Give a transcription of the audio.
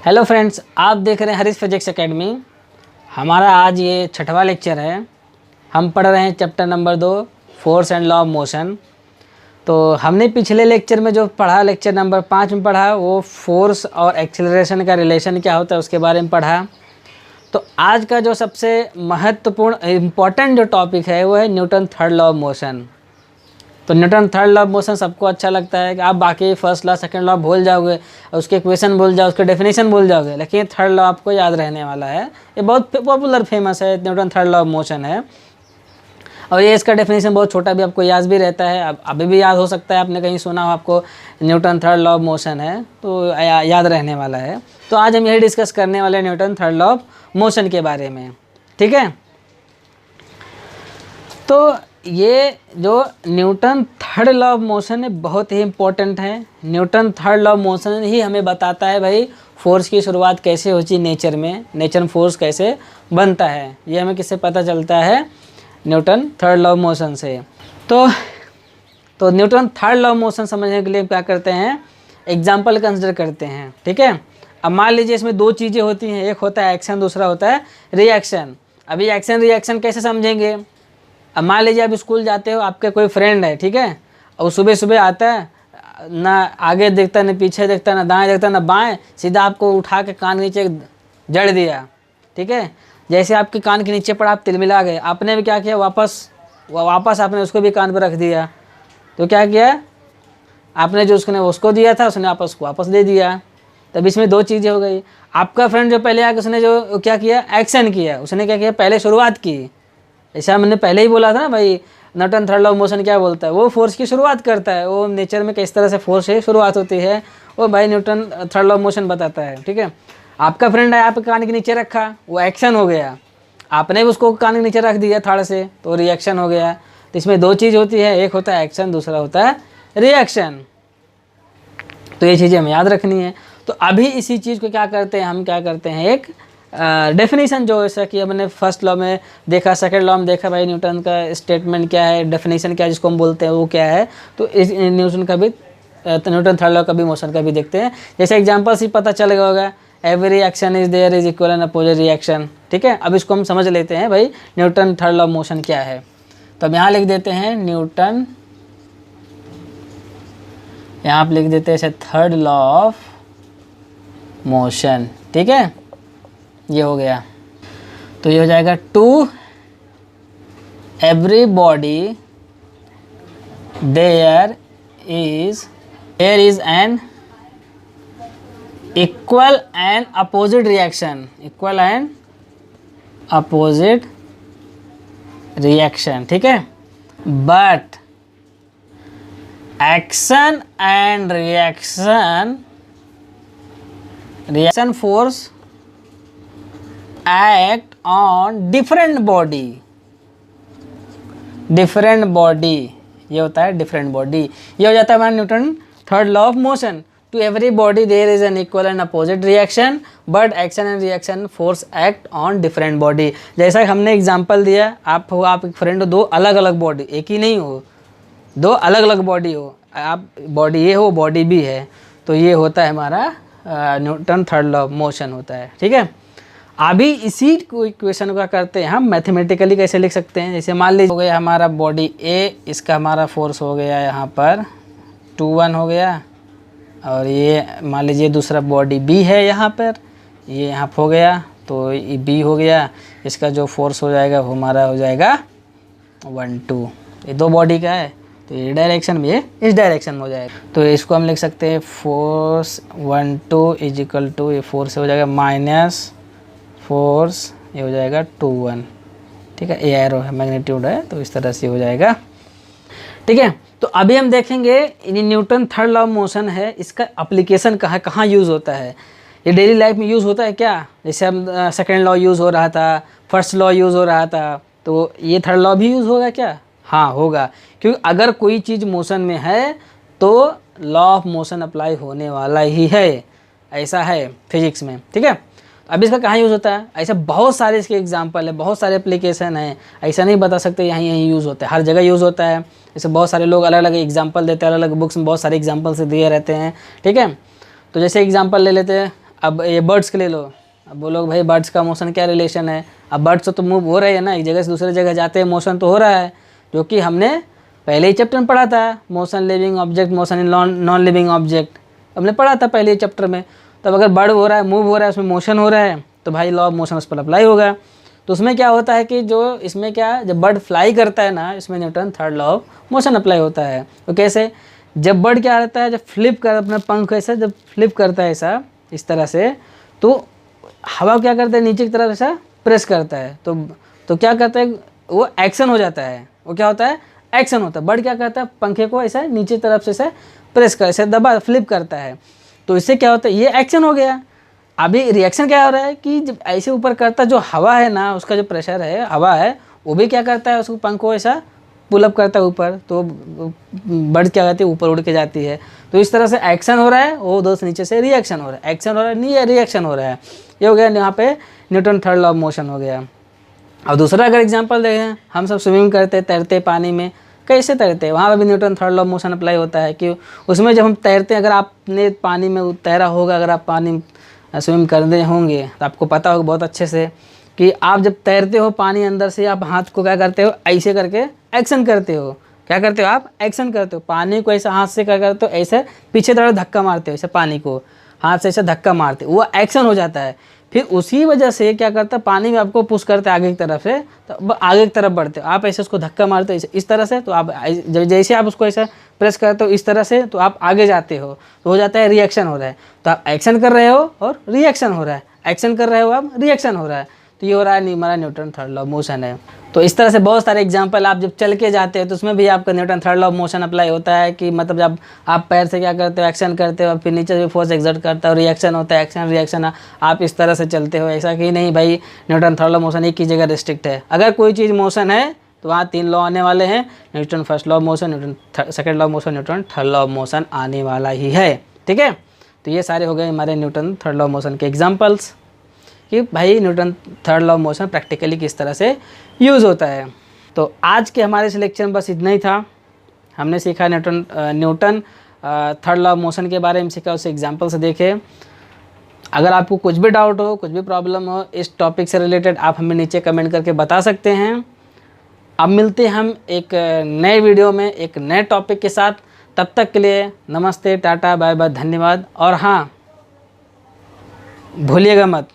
Hello friends, आप देख रहे हैं हरीश फिजिक्स एकेडमी। हमारा आज ये 6वां लेक्चर है। हम पढ़ रहे हैं chapter number 2 force and law of motion. तो हमने पिछले लेक्चर में जो पढ़ा, लेक्चर नंबर 5 में पढ़ा, वो फोर्स और एक्सेलरेशन का रिलेशन क्या होता है उसके बारे में पढ़ा। तो आज का जो सबसे महत्वपूर्ण इम्पॉर्टेंट जो टॉपिक है वो है Newton third law of motion. तो Newton third law of motion सबको अच्छा लगता है कि आप बाकी फर्स्ट लॉ सेकंड लॉ भूल जाओगे, उसके इक्वेशन भूल जाओगे, उसके डेफिनेशन भूल जाओगे, लेकिन थर्ड लॉ आपको याद रहने वाला है। ये बहुत पॉपुलर फेमस है, Newton third law of motion है। और ये इसका डेफिनेशन बहुत छोटा भी आपको याद भी रहता है, अब अभी भी याद हो सकता है, आपने कहीं सुना हो आपको Newton third law of motion है तो याद रहने वाला है। तो आज हम यही डिस्कस करने वाले हैं Newton third law of motion के बारे में, ठीक है। तो ये जो Newton third law of motion है बहुत ही इम्पोर्टेंट है। Newton third law of motion ही हमें बताता है भाई फोर्स की शुरुआत कैसे होती है नेचर में, नेचर में फोर्स कैसे बनता है, ये हमें किससे पता चलता है, Newton third law of motion से। तो Newton third law of motion समझने के लिए क्या करते हैं, एग्जाम्पल कंसिडर करते हैं, ठीक है। अब मान लीजिए इसमें दो चीज़ें होती हैं, एक होता है एक्शन, दूसरा होता है रिएक्शन। अभी एक्शन रिएक्शन कैसे समझेंगे। अब मान लीजिए आप स्कूल जाते हो, आपके कोई फ्रेंड है, ठीक है, और सुबह सुबह आता है, ना आगे देखता ना पीछे देखता, ना दाएं देखता ना बाएं, सीधा आपको उठा के कान के नीचे जड़ दिया, ठीक है। जैसे आपके कान के नीचे पड़ा, आप तिलमिला गए, आपने भी क्या किया, वापस आपने उसको भी कान पर रख दिया। तो क्या किया आपने, जो उसको दिया था उसने वापस दे दिया। तब इसमें दो चीज़ें हो गई। आपका फ्रेंड जो पहले आके उसने जो क्या किया, एक्शन किया, उसने क्या किया, पहले शुरुआत की। जैसे हमने पहले ही बोला था ना भाई, Newton third law of motion क्या बोलता है, वो फोर्स की शुरुआत करता है, वो नेचर में किस तरह से फोर्स की शुरुआत होती है वो भाई Newton third law of motion बताता है, ठीक है। आपका फ्रेंड है, आप कान के नीचे रखा, वो एक्शन हो गया, आपने भी उसको कान के नीचे रख दिया थर्ड से, तो रिएक्शन हो गया। तो इसमें दो चीज़ होती है, एक होता है एक्शन, दूसरा होता है रिएक्शन। तो ये चीज़ें हमें याद रखनी है। तो अभी इसी चीज़ को क्या करते हैं, हम क्या करते हैं, एक डेफिनेशन जो ऐसा कि हमने फर्स्ट लॉ में देखा, सेकंड लॉ में देखा भाई न्यूटन का स्टेटमेंट क्या है, डेफिनेशन क्या है, जिसको हम बोलते हैं वो क्या है। तो इस न्यूटन का भी, न्यूटन थर्ड लॉ का भी मोशन का भी देखते हैं। जैसे एग्जांपल से पता चल गया होगा, every action is there is equal and opposite reaction, ठीक है। अब इसको हम समझ लेते हैं भाई Newton third law of motion क्या है। तो अब यहाँ लिख देते हैं न्यूटन, यहाँ आप लिख देते हैं थर्ड लॉ ऑफ मोशन, ठीक है। ये हो गया। तो ये हो जाएगा to every body there is an equal and opposite reaction, equal and opposite reaction, ठीक है। But action and reaction force act on different body, ये होता है डिफरेंट बॉडी। ये हो जाता है हमारा Newton third law of motion. To every body there is an equal and opposite reaction, but action and reaction force act on different body. जैसा हमने एग्जांपल दिया, आप एक फ्रेंड हो, दो अलग अलग बॉडी, एक ही नहीं हो, दो अलग अलग बॉडी हो, आप बॉडी ये हो बॉडी भी है, तो ये होता है हमारा Newton third law of motion होता है, ठीक है। अभी इसी इक्वेशन का करते हैं हम मैथमेटिकली कैसे लिख सकते हैं। जैसे मान लीजिए हो गया हमारा बॉडी ए, इसका हमारा फोर्स हो गया यहाँ पर 2-1 हो गया, और ये मान लीजिए दूसरा बॉडी बी है यहाँ पर, ये यहाँ हो गया, तो ये बी हो गया, इसका जो फोर्स हो जाएगा वो हमारा हो जाएगा 1-2। ये दो बॉडी का है, तो ये डायरेक्शन में, ये इस डायरेक्शन में हो जाएगा। तो इसको हम लिख सकते हैं फोर्स 1-2 इज इक्वल टू, ये फोर्स हो जाएगा माइनस फोर्स, ये हो जाएगा 2-1, ठीक है। ए एरो है, मैग्नीट्यूड है, तो इस तरह से हो जाएगा, ठीक है। तो अभी हम देखेंगे Newton third law of motion है, इसका एप्लीकेशन कहाँ यूज़ होता है, ये डेली लाइफ में यूज़ होता है क्या। जैसे हम सेकेंड लॉ यूज़ हो रहा था, फर्स्ट लॉ यूज़ हो रहा था, तो ये थर्ड लॉ भी यूज़ होगा क्या, हाँ होगा, क्योंकि अगर कोई चीज़ मोशन में है तो लॉ ऑफ मोशन अप्लाई होने वाला ही है, ऐसा है फिजिक्स में, ठीक है। अब इसका कहाँ यूज़ होता है, ऐसे बहुत सारे इसके एग्जांपल है, बहुत सारे एप्लीकेशन है, ऐसा नहीं बता सकते यहीं यहीं यूज़ होता है, हर जगह यूज़ होता है। जैसे बहुत सारे लोग अलग अलग एग्जांपल देते हैं, अलग अलग बुक्स में बहुत सारे एग्जांपल से दिए रहते हैं, ठीक है। तो जैसे एग्जांपल ले लेते हैं, अब ये बर्ड्स के ले लो, अब बोलो भाई बर्ड्स का मोशन क्या रिलेशन है। अब बर्ड्स तो मूव हो रहे हैं ना, एक जगह से दूसरे जगह जाते हैं, मोशन तो हो रहा है, जो कि हमने पहले ही चैप्टर में पढ़ा था, motion living object, motion in non living object हमने पढ़ा था पहले ही चैप्टर में। तब अगर बर्ड हो रहा है, मूव हो रहा है, उसमें मोशन हो रहा है, तो भाई लॉ ऑफ मोशन उस पर अप्लाई होगा। तो उसमें क्या होता है कि जो इसमें क्या, जब बर्ड फ्लाई करता है ना, इसमें Newton third law of motion apply होता है। तो कैसे, जब बर्ड क्या रहता है, जब फ्लिप कर अपना पंख ऐसा जब फ्लिप करता है ऐसा इस तरह से, तो हवा क्या करता है, नीचे की तरफ ऐसा प्रेस करता है, तो क्या करता है, वो एक्शन हो जाता है। वो क्या होता है, एक्शन होता है। बर्ड क्या करता है, पंखे को ऐसा नीचे तरफ से ऐसे प्रेस कर, ऐसे दबा फ्लिप करता है, तो इससे क्या होता है, ये एक्शन हो गया। अभी रिएक्शन क्या हो रहा है कि जब ऐसे ऊपर करता, जो हवा है ना, उसका जो प्रेशर है, हवा है, वो भी क्या करता है, उसको पंख को ऐसा पुलअप करता है ऊपर, तो बर्ड क्या करती है, ऊपर उड़ के जाती है। तो इस तरह से एक्शन हो रहा है, वो दोस्त नीचे से रिएक्शन हो रहा है, एक्शन हो रहा है, नहीं है रिएक्शन हो रहा है। ये हो गया यहाँ पे Newton third law of motion हो गया। अब दूसरा अगर एग्जांपल देखें, हम सब स्विमिंग करते, तैरते पानी में, कैसे तैरते हैं, वहाँ पर भी Newton third law of motion apply होता है कि उसमें जब हम तैरते हैं, अगर आपने पानी में तैरा होगा, अगर आप पानी स्विम करते होंगे तो आपको पता होगा बहुत अच्छे से कि आप जब तैरते हो पानी अंदर से, आप हाथ को क्या करते हो, ऐसे करके एक्शन करते हो। क्या करते हो आप, एक्शन करते हो, पानी को ऐसे हाथ से क्या करते हो, ऐसे पीछे तरफ धक्का मारते हो, ऐसे पानी को हाथ से ऐसे धक्का मारते हो, वो एक्शन हो जाता है। फिर उसी वजह से क्या करता है, पानी में आपको पुश करते हैं आगे की तरफ से, तो आगे की तरफ बढ़ते हो, आप ऐसे उसको धक्का मारते हो इस तरह से, तो आप जैसे आप उसको ऐसा प्रेस करते हो इस तरह से, तो आप आगे जाते हो, तो हो जाता है रिएक्शन हो रहा है। तो आप एक्शन कर रहे हो और रिएक्शन हो रहा है, एक्शन कर रहे हो आप, रिएक्शन हो रहा है, तो ये हो रहा है हमारा Newton third law of motion है। तो इस तरह से बहुत सारे एग्जांपल, आप जब चल के जाते हैं तो उसमें भी आपका Newton third law of motion apply होता है कि मतलब जब आप पैर से क्या करते हो, एक्शन करते हो, फिर नीचे से फोर्स एक्सर्ट करता हो, रिएक्शन होता है, एक्शन रिएक्शन, आप इस तरह से चलते हो। ऐसा कि नहीं भाई Newton third law of motion एक ही जगह रिस्ट्रिक्ट है। अगर कोई चीज़ मोशन है तो वहाँ 3 लॉ आने वाले हैं, Newton first law of motion, Newton second law of motion, Newton third law of motion आने वाला ही है। ठीक है, तो ये सारे हो गए हमारे Newton third law of motion के एग्जाम्पल्स कि भाई Newton third law of motion practically किस तरह से यूज़ होता है। तो आज के हमारे इस लेक्चर में बस इतना ही था। हमने सीखा Newton third law of motion के बारे में सीखा, उसे एग्जाम्पल से देखे। अगर आपको कुछ भी डाउट हो, कुछ भी प्रॉब्लम हो इस टॉपिक से रिलेटेड, आप हमें नीचे कमेंट करके बता सकते हैं। अब मिलते हैं हम एक नए वीडियो में एक नए टॉपिक के साथ। तब तक के लिए नमस्ते, टाटा, बाय बाय, धन्यवाद। और हाँ, भूलिएगा मत,